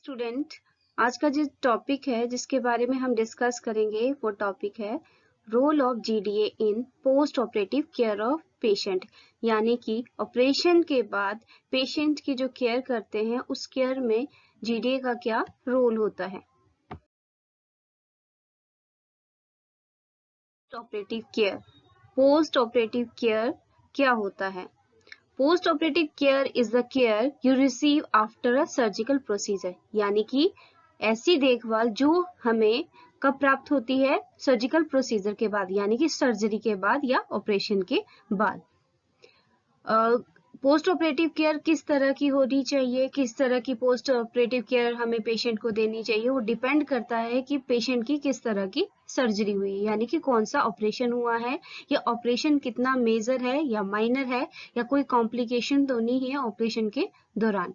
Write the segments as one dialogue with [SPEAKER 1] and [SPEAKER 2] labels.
[SPEAKER 1] Student, आज का जो टॉपिक है जिसके बारे में हम डिस्कस करेंगे वो टॉपिक है role of GDA in post operative care of patient. यानी कि ऑपरेशन के बाद पेशेंट की जो केयर करते हैं उस केयर में जीडीए का क्या रोल होता है। Operative care, post operative care क्या होता है? Post operative care is the care you receive after a surgical procedure. यानी कि ऐसी देखभाल जो हमें कब प्राप्त होती है? सर्जिकल प्रोसीजर के बाद, यानी कि सर्जरी के बाद या ऑपरेशन के बाद। पोस्ट ऑपरेटिव केयर किस तरह की होनी चाहिए, किस तरह की पोस्ट ऑपरेटिव केयर हमें पेशेंट को देनी चाहिए, वो डिपेंड करता है कि पेशेंट की किस तरह की सर्जरी हुई है, यानी कि कौन सा ऑपरेशन हुआ है, या ऑपरेशन कितना मेजर है या माइनर है, या कोई कॉम्प्लिकेशन तो नहीं है ऑपरेशन के दौरान।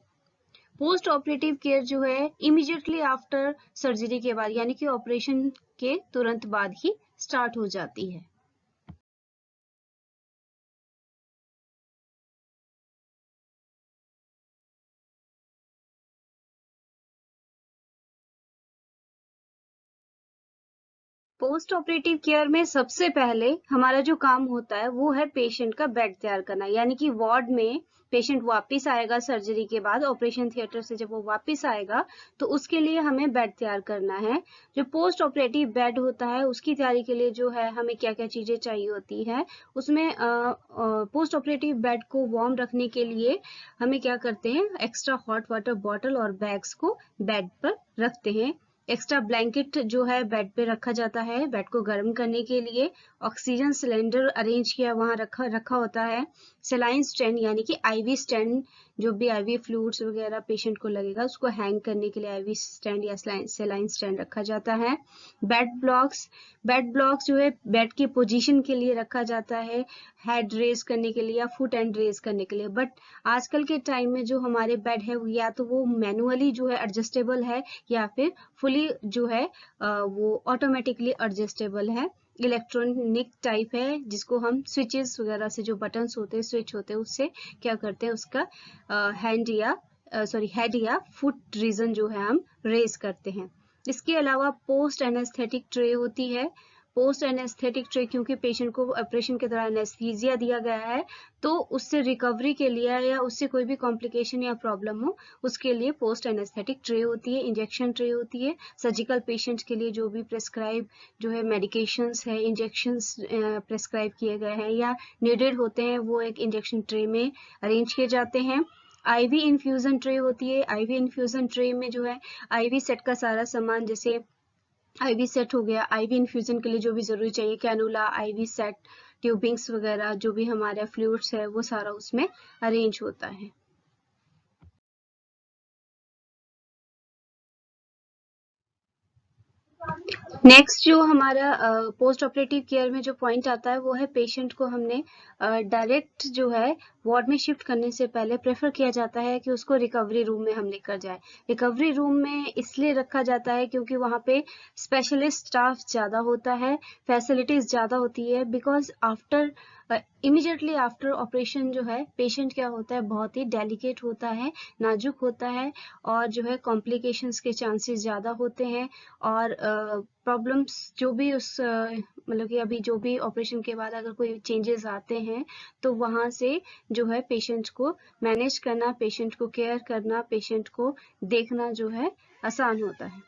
[SPEAKER 1] पोस्ट ऑपरेटिव केयर जो है इमीडिएटली आफ्टर सर्जरी के बाद, यानी कि ऑपरेशन के तुरंत बाद ही स्टार्ट हो जाती है। पोस्ट ऑपरेटिव केयर में सबसे पहले हमारा जो काम होता है वो है पेशेंट का बेड तैयार करना। यानी कि वार्ड में पेशेंट वापस आएगा सर्जरी के बाद, ऑपरेशन थिएटर से जब वो वापस आएगा तो उसके लिए हमें बेड तैयार करना है। जो पोस्ट ऑपरेटिव बेड होता है उसकी तैयारी के लिए जो है हमें क्या क्या चीजें चाहिए होती है, उसमें पोस्ट ऑपरेटिव बेड को वार्म रखने के लिए हमें क्या करते हैं, एक्स्ट्रा हॉट वाटर बॉटल और बैग्स को बेड पर रखते हैं। एक्स्ट्रा ब्लैंकेट जो है बेड पे रखा जाता है बेड को गर्म करने के लिए। ऑक्सीजन सिलेंडर अरेंज किया वहां रखा होता है। सेलाइन स्टैंड यानी कि आईवी स्टैंड, जो भी आईवी फ्लूइड्स वगैरह पेशेंट को लगेगा उसको हैंग करने के लिए आईवी स्टैंड या सेलाइन स्टैंड रखा जाता है। बेड ब्लॉक्स जो है बेड की पोजीशन के लिए रखा जाता है, हेड रेज करने के लिए या फुट एंड रेज करने के लिए। बट आजकल के टाइम में जो हमारे बेड है या तो वो मैनुअली जो है एडजस्टेबल है या फिर फुली जो है वो ऑटोमेटिकली एडजस्टेबल है, इलेक्ट्रॉनिक टाइप है, जिसको हम स्विचेस वगैरह से जो बटन्स होते हैं स्विच होते हैं उससे क्या करते हैं उसका हेड या फुट रीजन जो है हम रेज करते हैं। इसके अलावा पोस्ट एनेस्थेटिक ट्रे होती है। पोस्ट एनेस्थेटिक ट्रे क्योंकि पेशेंट को ऑपरेशन के दौरान एनेस्थीसिया दिया गया है तो उससे रिकवरी के लिए या उससे कोई भी कॉम्प्लिकेशन या प्रॉब्लम हो उसके लिए पोस्ट एनेस्थेटिक ट्रे होती है। इंजेक्शन ट्रे होती है सर्जिकल पेशेंट्स के लिए, जो भी प्रेस्क्राइब जो है मेडिकेशंस है, इंजेक्शंस प्रेस्क्राइब किए गए हैं या नीडेड होते हैं वो एक इंजेक्शन ट्रे में अरेंज किए जाते हैं। आईवी इन्फ्यूजन ट्रे होती है। आईवी इन्फ्यूजन ट्रे में जो है आईवी सेट का सारा सामान, जैसे आईवी सेट हो गया, आईवी इन्फ्यूजन के लिए जो भी जरूरी चाहिए, कैनुला, आईवी सेट, ट्यूबिंग्स वगैरह, जो भी हमारे फ्लूइड्स है वो सारा उसमें अरेंज होता है। नेक्स्ट जो हमारा पोस्ट ऑपरेटिव केयर में जो पॉइंट आता है वो है पेशेंट को हमने डायरेक्ट जो है वार्ड में शिफ्ट करने से पहले प्रेफर किया जाता है कि उसको रिकवरी रूम में हम लेकर जाए। रिकवरी रूम में इसलिए रखा जाता है क्योंकि वहाँ पे स्पेशलिस्ट स्टाफ ज़्यादा होता है, फैसिलिटीज़ ज़्यादा होती है। Because after immediately after operation जो है पेशेंट क्या होता है, बहुत ही डेलिकेट होता है, नाजुक होता है, और जो है कॉम्प्लिकेशंस के चांसेस ज़्यादा होते हैं। और प्रॉब्लम्स जो भी उस मतलब कि अभी जो भी ऑपरेशन के बाद अगर कोई चेंजेस आते हैं तो वहाँ से जो है पेशेंट को मैनेज करना, पेशेंट को केयर करना, पेशेंट को देखना जो है आसान होता है।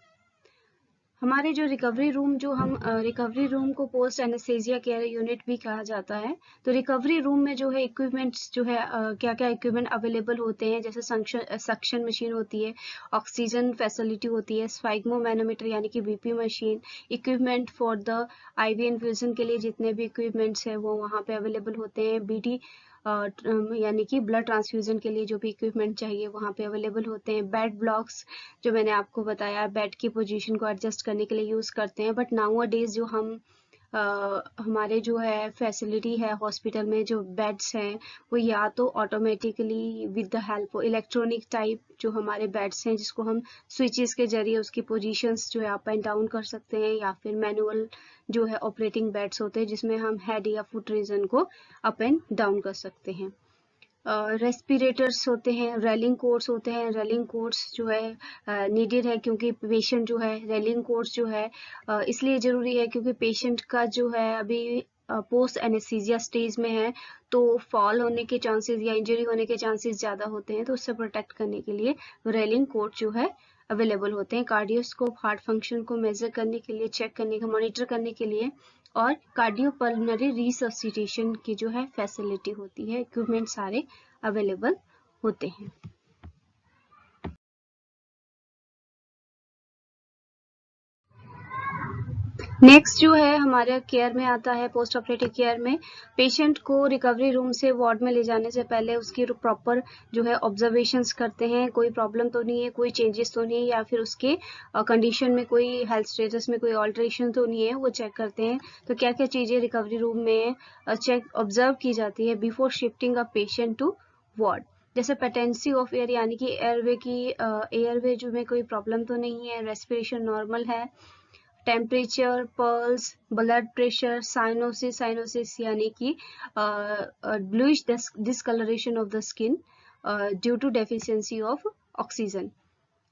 [SPEAKER 1] हमारे जो रिकवरी रूम जो हम रिकवरी रूम को पोस्ट एनेस्थीसिया केयर यूनिट भी कहा जाता है। तो रिकवरी रूम में जो है इक्विपमेंट्स जो है क्या क्या इक्विपमेंट अवेलेबल होते हैं, जैसे सक्शन मशीन होती है, ऑक्सीजन फैसिलिटी होती है, स्फाइग्मोमैनोमीटर यानी कि BP machine, equipment for the IV infusion के लिए जितने भी इक्विपमेंट्स हैं वो वहाँ पे अवेलेबल होते हैं। बीडी यानी कि ब्लड ट्रांसफ्यूजन के लिए जो भी इक्विपमेंट चाहिए वहाँ पे अवेलेबल होते हैं। बेड ब्लॉक्स जो मैंने आपको बताया बेड की पोजीशन को एडजस्ट करने के लिए यूज़ करते हैं। बट नाउ डेज जो हम हमारे जो है फैसिलिटी है हॉस्पिटल में जो बेड्स हैं वो या तो automatically with the help of electronic type जो हमारे बेड्स हैं जिसको हम स्विचेस के जरिए उसकी पोजीशंस जो है अप एंड डाउन कर सकते हैं, या फिर मैनुअल जो है ऑपरेटिंग बेड्स होते हैं जिसमें हम हेड या फुट रीजन को अप एंड डाउन कर सकते हैं। रेस्पिरेटर्स होते हैं, रेलिंग कोट्स होते हैं। रेलिंग कोट्स जो है नीडेड है क्योंकि पेशेंट जो है, रेलिंग कोट्स जो है इसलिए ज़रूरी है क्योंकि पेशेंट का जो है अभी पोस्ट एनेस्थीसिया स्टेज में है, तो फॉल होने के चांसेस या इंजरी होने के चांसेस ज़्यादा होते हैं, तो उससे प्रोटेक्ट करने के लिए रेलिंग कोट जो है अवेलेबल होते हैं। कार्डियोस्कोप हार्ट फंक्शन को मेजर करने के लिए, चेक करने का, मॉनिटर करने के लिए, और कार्डियोपल्मोनरी रिससिटेशन की जो है फैसिलिटी होती है। इक्विपमेंट सारे अवेलेबल होते हैं। नेक्स्ट जो है हमारे केयर में आता है, पोस्ट ऑपरेटिव केयर में पेशेंट को रिकवरी रूम से वार्ड में ले जाने से पहले उसकी प्रॉपर जो है ऑब्जर्वेशंस करते हैं, कोई प्रॉब्लम तो नहीं है, कोई चेंजेस तो नहीं है, या फिर उसके कंडीशन में कोई हेल्थ स्टेटस में कोई ऑल्ट्रेशन तो नहीं है, वो चेक करते हैं। तो क्या क्या चीज़ें रिकवरी रूम में चेक ऑब्जर्व की जाती है before shifting a patient to ward. जैसे पेटेंसी ऑफ एयर, यानी कि एयरवे की एयरवे जो में कोई प्रॉब्लम तो नहीं है, रेस्पिरेशन नॉर्मल है, temperature, pulse, blood pressure, cyanosis यानी कि bluish discoloration of the skin due to deficiency of oxygen.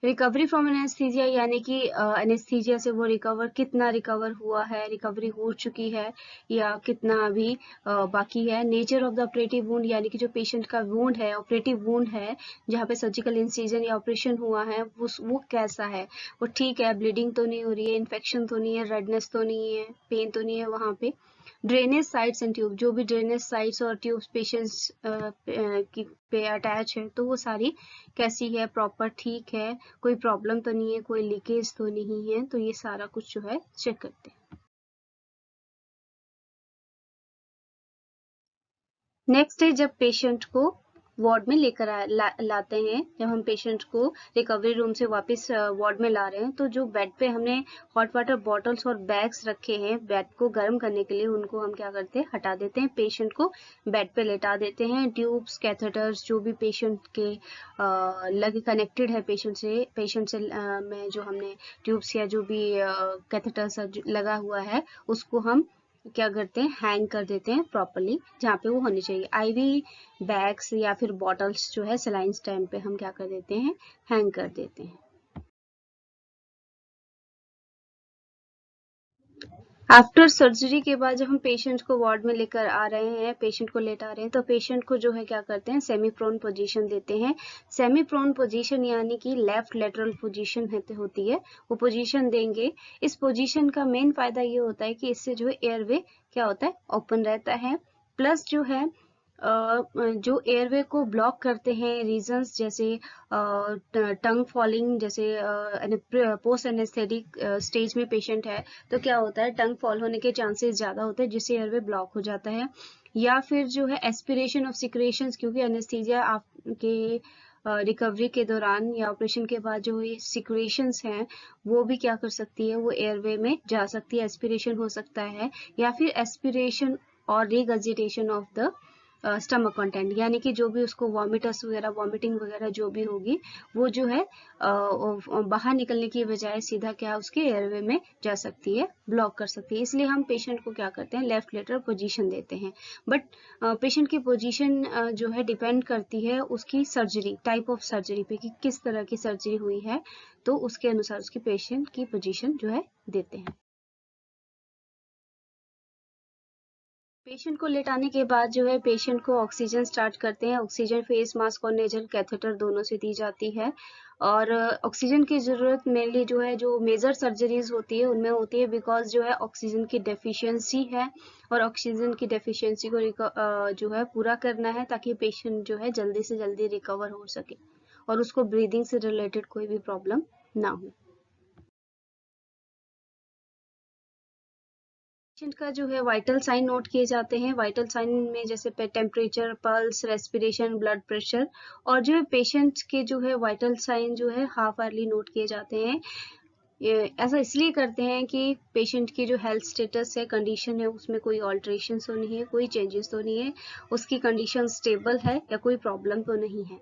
[SPEAKER 1] Recovery from anaesthesia यानी कि एनेस्थीसिया से वो कितना रिकवर हुआ है, रिकवरी हो चुकी है या कितना अभी बाकी है। Nature of the operative wound, यानी कि जो पेशेंट का वुंड है, ऑपरेटिव वुंड है जहाँ पे सर्जिकल इंसिजन या ऑपरेशन हुआ है, वो कैसा है, वो ठीक है, ब्लीडिंग तो नहीं हो रही है, इन्फेक्शन तो नहीं है, रेडनेस तो नहीं है, पेन तो नहीं है वहाँ पे। ड्रेनेज साइट्स एंड ट्यूब, जो भी ड्रेनेज साइट्स और ट्यूब्स पेशेंट्स पे अटैच है, तो वो सारी कैसी है, प्रॉपर ठीक है, कोई प्रॉब्लम तो नहीं है, कोई लीकेज तो नहीं है, तो ये सारा कुछ जो है चेक करते हैं। नेक्स्ट है जब पेशेंट को वार्ड में लेकर लाते हैं, जब हम पेशेंट को रिकवरी रूम से वापस वार्ड में ला रहे हैं, तो जो बेड पे हमने हॉट वाटर बॉटल्स और बैग्स रखे हैं बेड को गर्म करने के लिए, उनको हम क्या करते हैं, हटा देते हैं, पेशेंट को बेड पे लेटा देते हैं। ट्यूब्स, कैथेटर्स, जो भी पेशेंट के लगे कनेक्टेड है पेशेंट से में जो हमने ट्यूब्स या जो भी कैथेटर्स लगा हुआ है, उसको हम क्या करते हैं, हैंग कर देते हैं प्रॉपरली जहाँ पे वो होनी चाहिए। आईवी बैग्स या फिर बॉटल्स जो है सलाइन स्टैंड पे हम क्या कर देते हैं, हैंग कर देते हैं। आफ्टर सर्जरी के बाद जब हम पेशेंट को वार्ड में लेकर आ रहे हैं, पेशेंट को लेटा रहे हैं, तो पेशेंट को जो है क्या करते हैं, सेमी प्रोन पोजीशन देते हैं। सेमी प्रोन पोजीशन यानी कि लेफ्ट लेटरल पोजीशन होती है, वो पोजीशन देंगे। इस पोजीशन का मेन फायदा ये होता है कि इससे जो है एयरवे क्या होता है, ओपन रहता है, प्लस जो है जो एयरवे को ब्लॉक करते हैं रीजंस, जैसे टंग फॉलिंग, जैसे पोस्ट एनेस्थेटिक स्टेज में पेशेंट है, तो क्या होता है, टंग फॉल होने के चांसेस ज़्यादा होते हैं जिससे एयरवे ब्लॉक हो जाता है। या फिर जो है एस्पिरेशन ऑफ सिक्रेशंस, क्योंकि एनेस्थीसिया आपके रिकवरी के दौरान या ऑपरेशन के बाद जो ये सिक्रेशंस हैं वो भी क्या कर सकती है, वो एयरवे में जा सकती है, एस्पिरेशन हो सकता है, या फिर एस्पिरेशन और regurgitation of the stomach content, यानी कि जो भी उसको वॉमिटस वगैरह, वॉमिटिंग वगैरह जो भी होगी, वो जो है बाहर निकलने की बजाय सीधा क्या उसके एयरवे में जा सकती है, ब्लॉक कर सकती है। इसलिए हम पेशेंट को क्या करते हैं, लेफ्ट लेटरल पोजीशन देते हैं। बट पेशेंट की पोजीशन जो है डिपेंड करती है उसकी सर्जरी, टाइप ऑफ सर्जरी पे, कि किस तरह की सर्जरी हुई है, तो उसके अनुसार उसकी पेशेंट की पोजीशन जो है देते हैं। पेशेंट को लेटाने के बाद जो है पेशेंट को ऑक्सीजन स्टार्ट करते हैं। ऑक्सीजन फेस मास्क और नेजल कैथेटर दोनों से दी जाती है, और ऑक्सीजन की ज़रूरत मेनली जो है, जो मेजर सर्जरीज होती है उनमें होती है, बिकॉज जो है ऑक्सीजन की डेफिशिएंसी है, और ऑक्सीजन की डेफिशिएंसी को जो है पूरा करना है ताकि पेशेंट जो है जल्दी से जल्दी रिकवर हो सके और उसको ब्रीदिंग से रिलेटेड कोई भी प्रॉब्लम ना हो। पेशेंट का जो है वाइटल साइन नोट किए जाते हैं। वाइटल साइन में जैसे temperature, pulse, respiration, blood pressure, और जो है पेशेंट के जो है वाइटल साइन जो है हाफ आवरली नोट किए जाते हैं। ऐसा इसलिए करते हैं कि पेशेंट की जो हेल्थ स्टेटस है, कंडीशन है, उसमें कोई ऑल्ट्रेशन तो नहीं है, कोई चेंजेस तो नहीं है, उसकी कंडीशन स्टेबल है या कोई प्रॉब्लम तो नहीं है।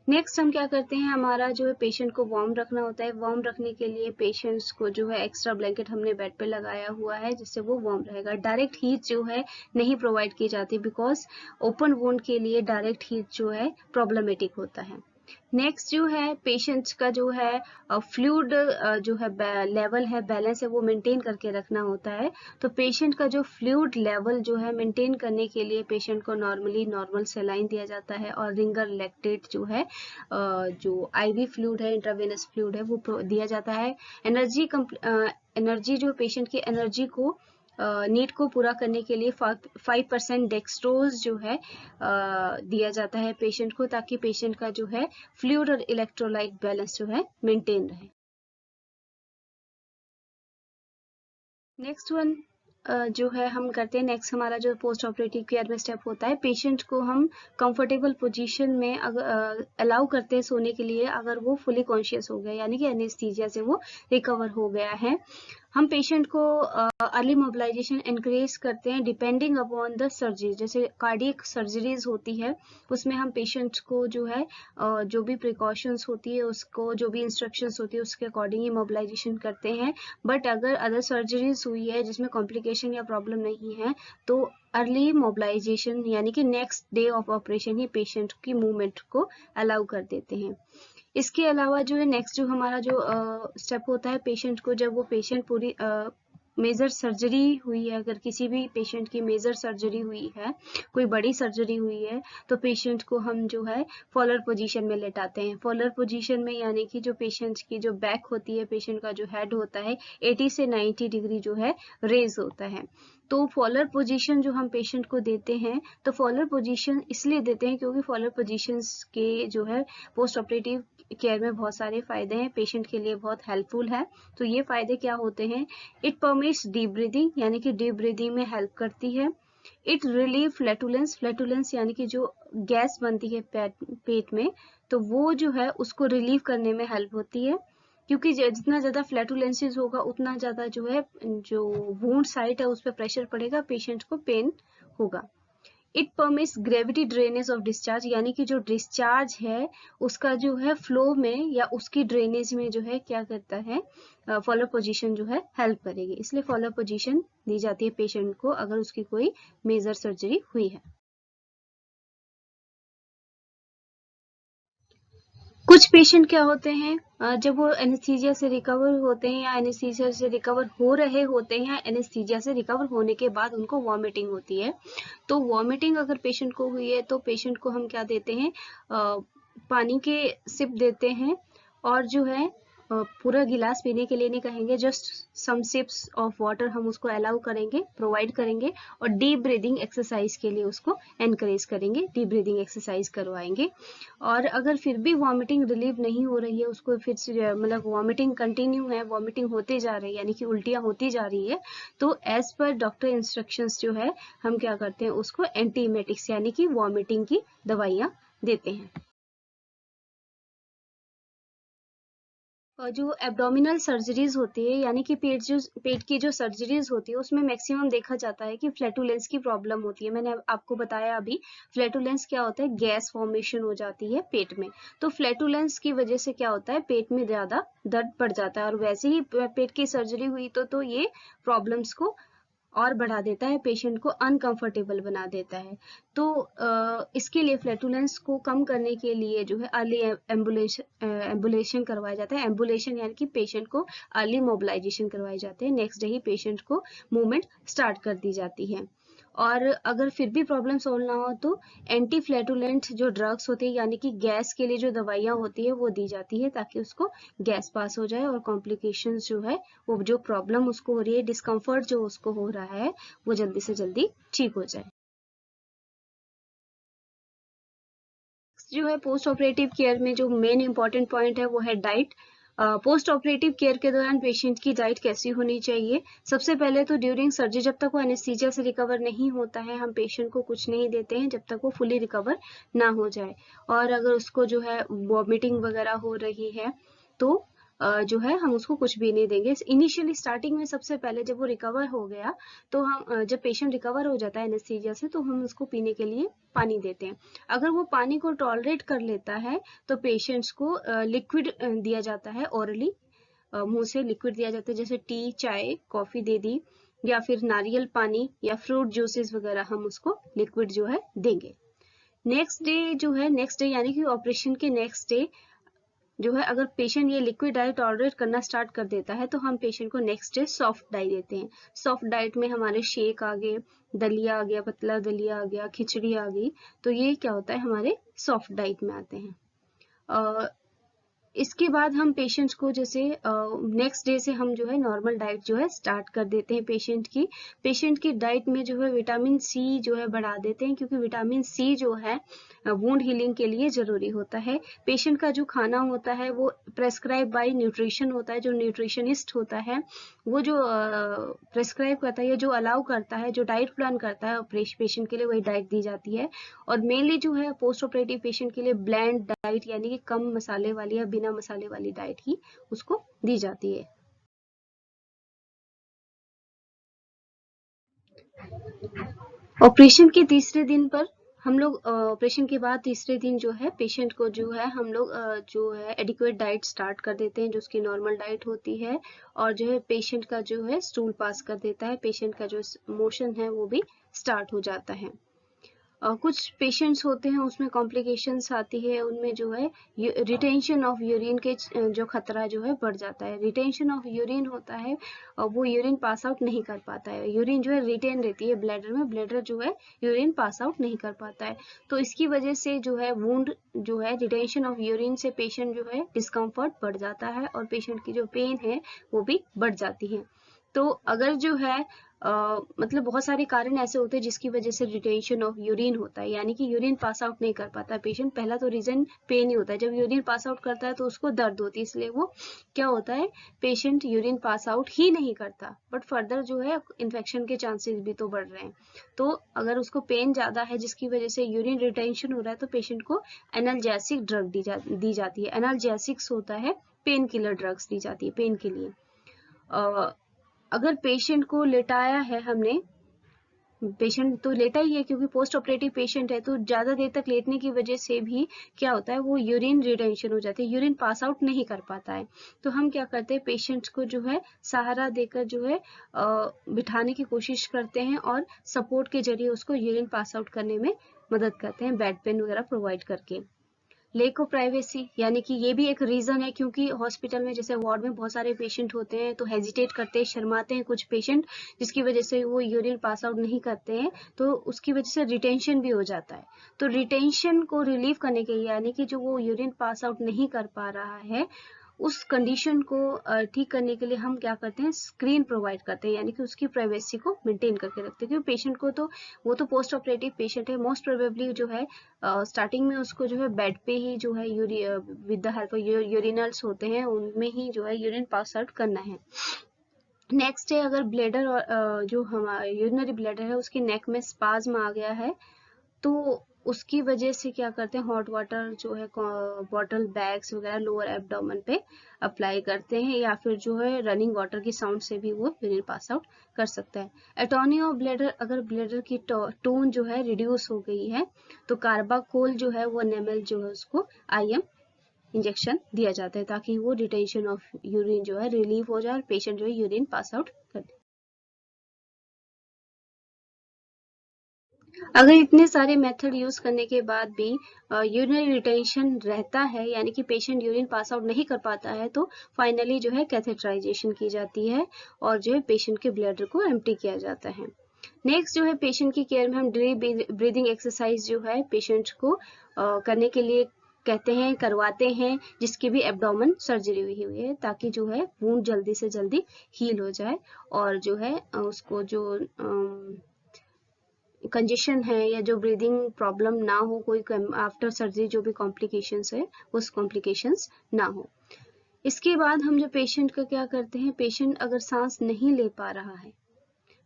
[SPEAKER 1] नेक्स्ट हम क्या करते हैं, हमारा जो है पेशेंट को वार्म रखना होता है। वार्म रखने के लिए पेशेंट्स को जो है एक्स्ट्रा ब्लैंकेट हमने बेड पे लगाया हुआ है जिससे वो वार्म रहेगा। डायरेक्ट हीट जो है नहीं प्रोवाइड की जाती बिकॉज ओपन वुंड के लिए डायरेक्ट हीट जो है प्रॉब्लमेटिक होता है। नेक्स्ट जो है पेशेंट्स का जो है फ्लूइड जो है लेवल है, बैलेंस है, वो मेंटेन करके रखना होता है। तो पेशेंट का जो फ्लूइड लेवल जो है मेंटेन करने के लिए पेशेंट को नॉर्मल सेलाइन दिया जाता है और रिंगर लैक्टेट जो है जो आईवी फ्लूइड है, इंट्रावेनस फ्लूइड है, वो दिया जाता है। एनर्जी जो पेशेंट की एनर्जी को नीड को पूरा करने के लिए 5% डेक्सट्रोज जो है दिया जाता है पेशेंट को, ताकि पेशेंट का जो है फ्लूइड और इलेक्ट्रोलाइट बैलेंस जो है मेंटेन रहे। नेक्स्ट वन जो है हम करते हैं, नेक्स्ट हमारा जो पोस्ट ऑपरेटिव केयर में स्टेप होता है, पेशेंट को हम कंफर्टेबल पोजीशन में अगर अलाउ करते हैं सोने के लिए, अगर वो फुली कॉन्शियस हो गया यानी कि एनेस्थीसिया से वो रिकवर हो गया है। हम पेशेंट को अर्ली मोबिलाइजेशन एनकरेज करते हैं डिपेंडिंग अपॉन द सर्जरी। जैसे कार्डियक सर्जरीज होती है उसमें हम पेशेंट को जो है जो भी प्रिकॉशंस होती है उसको, जो भी इंस्ट्रक्शंस होती है उसके अकॉर्डिंग ही मोबिलाइजेशन करते हैं। बट अगर अदर सर्जरीज हुई है जिसमें कॉम्प्लिकेशन या प्रॉब्लम नहीं है तो अर्ली मोबिलाइजेशन यानी कि next day of operation he patient की मूवमेंट को अलाउ कर देते हैं। इसके अलावा जो है नेक्स्ट जो हमारा जो स्टेप होता है, पेशेंट को जब वो पेशेंट पूरी मेजर सर्जरी हुई है, अगर किसी भी पेशेंट की मेजर सर्जरी हुई है, कोई बड़ी सर्जरी हुई है, तो पेशेंट को हम जो है फॉलर पोजीशन में लेटाते हैं। फॉलर पोजीशन में यानी कि जो पेशेंट की जो बैक होती है, पेशेंट का जो हेड होता है 80 से 90 डिग्री जो है रेज होता है। तो फॉलर पोजीशन जो हम पेशेंट को देते हैं, तो फॉलर पोजीशन इसलिए देते हैं क्योंकि फॉलर पोजीशंस के जो है पोस्ट ऑपरेटिव केयर में बहुत सारे फायदे हैं, पेशेंट के लिए बहुत हेल्पफुल है। तो ये फायदे क्या होते हैं, इट परमिट्स डीप ब्रीदिंग यानी कि डीप ब्रीदिंग में हेल्प करती है। इट रिलीव फ्लैटुलेंस, फ्लैटुलेंस यानी कि जो गैस बनती है पेट में, तो वो जो है उसको रिलीव करने में हेल्प होती है। क्योंकि जितना ज्यादा फ्लैटुलेंसिस होगा उतना ज्यादा जो है जो वुंड साइट है उस पर प्रेशर पड़ेगा, पेशेंट को पेन होगा। It permits gravity drainage of discharge यानी कि जो डिस्चार्ज है उसका जो है फ्लो में या उसकी ड्रेनेज में जो है क्या करता है, फॉलो पोजीशन जो है हेल्प करेगी। इसलिए फॉलो पोजीशन दी जाती है पेशेंट को अगर उसकी कोई मेजर सर्जरी हुई है। कुछ पेशेंट क्या होते हैं, जब वो एनेस्थीसिया से रिकवर होते हैं या एनेस्थीसिया से रिकवर हो रहे होते हैं, एनेस्थीसिया से रिकवर होने के बाद उनको वॉमिटिंग होती है। तो वॉमिटिंग अगर पेशेंट को हुई है तो पेशेंट को हम क्या देते हैं, पानी के सिप देते हैं और जो है पूरा गिलास पीने के लिए नहीं कहेंगे, just some sips of water हम उसको अलाउ करेंगे, प्रोवाइड करेंगे और डीप ब्रीदिंग एक्सरसाइज के लिए उसको एनकरेज करेंगे, डीप ब्रीदिंग एक्सरसाइज करवाएंगे। और अगर फिर भी वॉमिटिंग रिलीव नहीं हो रही है, उसको फिर से मतलब वॉमिटिंग कंटिन्यू है, वॉमिटिंग होती जा रही है यानी कि उल्टियां होती जा रही है, तो एज पर डॉक्टर इंस्ट्रक्शंस जो है हम क्या करते हैं उसको एंटीमेटिक्स यानी कि वॉमिटिंग की दवाइयां देते हैं। और जो एब्डोमिनल सर्जरीज होती है यानी कि पेट की जो सर्जरीज होती है उसमें मैक्सिमम देखा जाता है कि फ्लैटुलेंस की प्रॉब्लम होती है। मैंने आपको बताया अभी, फ्लैटुलेंस क्या होता है, गैस फॉर्मेशन हो जाती है पेट में। तो फ्लैटुलेंस की वजह से क्या होता है, पेट में ज्यादा दर्द बढ़ जाता है और वैसे ही पेट की सर्जरी हुई तो ये प्रॉब्लम्स को और बढ़ा देता है, पेशेंट को अनकंफर्टेबल बना देता है। तो इसके लिए फ्लैटुलेंस को कम करने के लिए जो है अर्ली एम्बुलेशन करवाया जाता है। एम्बुलेशन यानी कि पेशेंट को अर्ली मोबिलाइजेशन करवाए जाते हैं, नेक्स्ट डे ही पेशेंट को मूवमेंट स्टार्ट कर दी जाती है। और अगर फिर भी प्रॉब्लम सोल्व ना हो तो एंटी फ्लैटुलेंट जो ड्रग्स होते हैं यानी कि गैस के लिए जो दवाइयां होती है वो दी जाती है ताकि उसको गैस पास हो जाए और कॉम्प्लिकेशंस जो है वो जो प्रॉब्लम उसको हो रही है, डिस्कम्फर्ट जो उसको हो रहा है वो जल्दी से जल्दी ठीक हो जाए। जो है पोस्ट ऑपरेटिव केयर में जो मेन इंपॉर्टेंट पॉइंट है वो है डाइट। पोस्ट ऑपरेटिव केयर के दौरान पेशेंट की डाइट कैसी होनी चाहिए, सबसे पहले तो ड्यूरिंग सर्जरी जब तक वो एनेस्थीसिया से रिकवर नहीं होता है हम पेशेंट को कुछ नहीं देते हैं जब तक वो फुली रिकवर ना हो जाए। और अगर उसको जो है वॉमिटिंग वगैरह हो रही है तो जो है हम उसको कुछ भी नहीं देंगे। इनिशियली स्टार्टिंग में सबसे पहले जब वो रिकवर हो गया तो हम जब पेशेंट रिकवर हो जाता है एनेस्थीसिया से तो हम उसको पीने के लिए पानी देते हैं। अगर वो पानी को टॉलरेट कर लेता है तो पेशेंट्स को लिक्विड दिया जाता है ओरली, मुंह से लिक्विड दिया जाता है, जैसे टी, चाय, कॉफी दे दी या फिर नारियल पानी या फ्रूट जूसेस वगैरह हम उसको लिक्विड जो है देंगे। नेक्स्ट डे यानी कि ऑपरेशन के नेक्स्ट डे जो है अगर पेशेंट ये लिक्विड डाइट टॉलरेट करना स्टार्ट कर देता है तो हम पेशेंट को नेक्स्ट डे सॉफ्ट डाइट देते हैं। सॉफ्ट डाइट में हमारे शेक आ गए, दलिया आ गया, पतला दलिया आ गया, खिचड़ी आ गई, तो ये क्या होता है हमारे सॉफ्ट डाइट में आते हैं। इसके बाद हम पेशेंट्स को जैसे नेक्स्ट डे से हम जो है नॉर्मल डाइट जो है स्टार्ट कर देते हैं पेशेंट की डाइट में जो है विटामिन सी जो है बढ़ा देते हैं, क्योंकि विटामिन सी जो है वुंड हीलिंग के लिए जरूरी होता है। पेशेंट का जो खाना होता है वो प्रेस्क्राइब बाय न्यूट्रिशन होता है, जो न्यूट्रिशनिस्ट होता है वो जो प्रेस्क्राइब करता है या जो अलाउ करता है, जो डाइट प्लान करता है पेशेंट के लिए, वही डाइट दी जाती है। और मेनली जो है पोस्ट ऑपरेटिव पेशेंट के लिए ब्लेंड डाइट यानी कि कम मसाले वाली या बिना मसाले वाली डाइट ही उसको दी जाती है। ऑपरेशन के तीसरे दिन पर हम लोग ऑपरेशन के बाद तीसरे दिन जो है पेशेंट को जो है हम लोग जो है एडिक्वेट डाइट स्टार्ट कर देते हैं, जो उसकी नॉर्मल डाइट होती है, और जो है पेशेंट का जो है स्टूल पास कर देता है, पेशेंट का जो मोशन है वो भी स्टार्ट हो जाता है। कुछ पेशेंट्स होते हैं उसमें कॉम्प्लिकेशंस आती है, उनमें जो है रिटेंशन ऑफ यूरिन के जो खतरा जो है बढ़ जाता है। रिटेंशन ऑफ यूरिन होता है और वो यूरिन पास आउट नहीं कर पाता है, यूरिन जो है रिटेन रहती है ब्लैडर में, ब्लैडर जो है यूरिन पास आउट नहीं कर पाता है। तो इसकी वजह से जो है वुंड जो है रिटेंशन ऑफ यूरिन से पेशेंट जो है डिस्कम्फर्ट बढ़ जाता है और पेशेंट की जो पेन है वो भी बढ़ जाती है। तो अगर जो है मतलब बहुत सारे कारण ऐसे होते हैं जिसकी वजह से रिटेंशन ऑफ यूरिन होता है, यानी कि यूरिन पास आउट नहीं कर पाता पेशेंट। पहला तो रीजन पेन ही होता है, जब यूरिन पास आउट करता है तो उसको दर्द होती है, इसलिए वो क्या होता है पेशेंट यूरिन पास आउट ही नहीं करता, बट फर्दर जो है इन्फेक्शन के चांसेस भी तो बढ़ रहे हैं। तो अगर उसको पेन ज्यादा है जिसकी वजह से यूरिन रिटेंशन हो रहा है तो पेशेंट को एनाल्जेसिक ड्रग दी जाती है। एनाल्जेसिक्स होता है पेन किलर ड्रग्स दी जाती है पेन के लिए। अगर पेशेंट को लेटाया है हमने, पेशेंट तो लेटा ही है क्योंकि पोस्ट ऑपरेटिव पेशेंट है, तो ज्यादा देर तक लेटने की वजह से भी क्या होता है वो यूरिन रिटेंशन हो जाती है, यूरिन पास आउट नहीं कर पाता है। तो हम क्या करते हैं पेशेंट्स को जो है सहारा देकर जो है बिठाने की कोशिश करते हैं और सपोर्ट के जरिए उसको यूरिन पास आउट करने में मदद करते हैं, बेड पेन वगैरह प्रोवाइड करके। लेक ऑफ प्राइवेसी यानी कि ये भी एक रीजन है, क्योंकि हॉस्पिटल में जैसे वार्ड में बहुत सारे पेशेंट होते हैं तो हेजिटेट करते हैं, शर्माते हैं कुछ पेशेंट, जिसकी वजह से वो यूरिन पास आउट नहीं करते हैं, तो उसकी वजह से रिटेंशन भी हो जाता है। तो रिटेंशन को रिलीव करने के लिए यानी कि जो वो यूरिन पास आउट नहीं कर पा रहा है उस कंडीशन को ठीक करने के लिए हम क्या करते हैं स्क्रीन प्रोवाइड करते हैं, यानी कि उसकी प्राइवेसी को मेंटेन करके रखते हैं, क्योंकि पेशेंट को तो वो तो पोस्ट ऑपरेटिव पेशेंट है, मोस्ट प्रोबेबली जो है स्टार्टिंग में उसको जो है बेड पे ही जो है with the help of urinals होते हैं उनमें ही जो है यूरिन पास आउट करना है। नेक्स्ट है अगर ब्लेडर और जो हमारा यूरिनरी ब्लेडर है उसकी नेक में स्पाज्म आ गया है तो उसकी वजह से क्या करते हैं हॉट वाटर जो है बॉटल बैग्स वगैरह लोअर एब्डोमेन पे अप्लाई करते हैं, या फिर जो है रनिंग वाटर की साउंड से भी वो यूरिन पास आउट कर सकता है। एटोनी ऑफ ब्लेडर, अगर ब्लेडर की टोन जो है रिड्यूस हो गई है तो कार्बाकोल जो है वो नेमल जो है उसको IM इंजेक्शन दिया जाता है ताकि वो रिटेंशन ऑफ यूरिन जो है रिलीव हो जाए और पेशेंट जो है यूरिन पास आउट कर दे। अगर इतने सारे मेथड यूज करने के बाद भी यूरिनरी रिटेंशन रहता है यानी कि पेशेंट यूरिन पास आउट नहीं कर पाता है तो फाइनली जो है कैथेटराइजेशन की जाती है और जो है पेशेंट के ब्लैडर को एम्प्टी किया जाता है। नेक्स्ट जो है पेशेंट की केयर में हम डीप ब्रीदिंग एक्सरसाइज जो है पेशेंट को करने के लिए कहते हैं, करवाते हैं, जिसकी भी एब्डोमेन सर्जरी हुई है ताकि जो है वुंड जल्दी से जल्दी हील हो जाए और जो है उसको जो कंजेशन है या जो ब्रीदिंग प्रॉब्लम ना हो, कोई आफ्टर सर्जरी जो भी कॉम्प्लिकेशंस है उस कॉम्प्लिकेशंस ना हो। इसके बाद हम जो पेशेंट का क्या करते हैं, पेशेंट अगर सांस नहीं ले पा रहा है,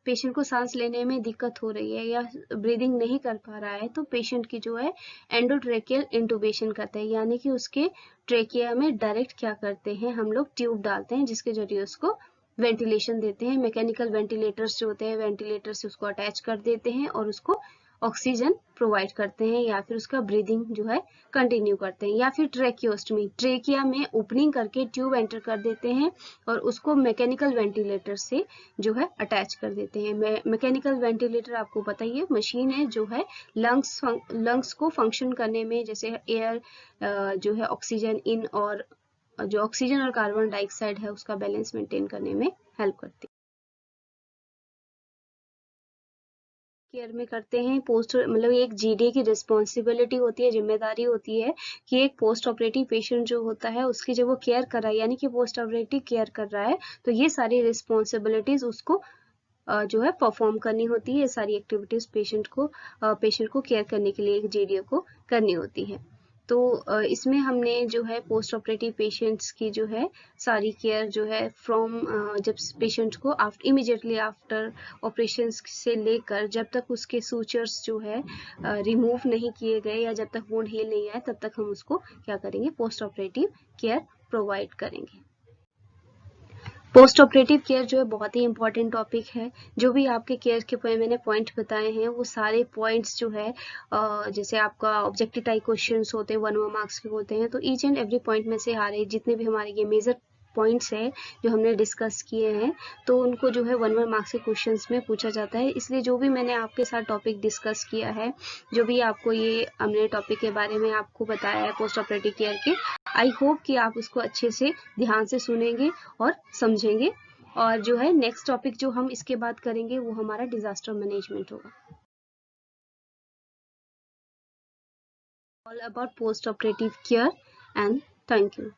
[SPEAKER 1] पेशेंट को सांस लेने में दिक्कत हो रही है या ब्रीदिंग नहीं कर पा रहा है तो पेशेंट की जो है एंडोट्रेकियल इंटूबेशन करते हैं, यानी कि उसके ट्रेकिया में डायरेक्ट क्या करते हैं, हम लोग ट्यूब डालते हैं जिसके जरिए उसको वेंटिलेशन देते हैं। मैकेनिकल वेंटिलेटर्स जो होते हैं वेंटिलेटर से उसको अटैच कर देते हैं और उसको ऑक्सीजन प्रोवाइड करते हैं या फिर उसका ब्रीदिंग जो है कंटिन्यू करते हैं। या फिर ट्रेकियोस्टमी, ट्रेकिया में ओपनिंग करके ट्यूब एंटर कर देते हैं और उसको मैकेनिकल वेंटिलेटर से जो है अटैच कर देते हैं। मैकेनिकल वेंटिलेटर आपको पता ही है, मशीन है जो है लंग्स को फंक्शन करने में, जैसे एयर जो है ऑक्सीजन इन और जो ऑक्सीजन और कार्बन डाइऑक्साइड है उसका बैलेंस मेंटेन करने में हेल्प करती है। केयर में करते हैं पोस्ट, मतलब एक जीडी की रिस्पॉन्सिबिलिटी होती है, जिम्मेदारी होती है कि एक पोस्ट ऑपरेटिव पेशेंट जो होता है उसकी जब वो केयर कर रहा है, यानी कि पोस्ट ऑपरेटिव केयर कर रहा है, तो ये सारी रिस्पॉन्सिबिलिटीज उसको जो है परफॉर्म करनी होती है। ये सारी एक्टिविटीज पेशेंट को केयर करने के लिए एक जीडीओ को करनी होती है। तो इसमें हमने जो है पोस्ट ऑपरेटिव पेशेंट्स की जो है सारी केयर जो है फ्रॉम जब पेशेंट को इमीडिएटली आफ्टर ऑपरेशन से लेकर जब तक उसके सूचर्स जो है रिमूव नहीं किए गए या जब तक वुंड हील नहीं आए तब तक हम उसको क्या करेंगे, पोस्ट ऑपरेटिव केयर प्रोवाइड करेंगे। पोस्ट ऑपरेटिव केयर जो है बहुत ही इंपॉर्टेंट टॉपिक है। जो भी आपके केयर के मैंने पॉइंट बताए हैं वो सारे पॉइंट्स जो है जैसे आपका ऑब्जेक्टिव टाइप क्वेश्चंस होते हैं 1 मार्क्स के होते हैं, तो ईच एंड एवरी पॉइंट में से आ रहे जितने भी हमारे ये मेजर पॉइंट्स हैं जो हमने डिस्कस किए हैं तो उनको जो है 1 मार्क्स के क्वेश्चंस में पूछा जाता है। इसलिए जो भी मैंने आपके साथ टॉपिक डिस्कस किया है, जो भी आपको ये हमने टॉपिक के बारे में आपको बताया है पोस्ट ऑपरेटिव केयर के, आई होप कि आप उसको अच्छे से ध्यान से सुनेंगे और समझेंगे। और जो है नेक्स्ट टॉपिक जो हम इसके बाद करेंगे वो हमारा डिजास्टर मैनेजमेंट होगा, all about post operative care. And thank you.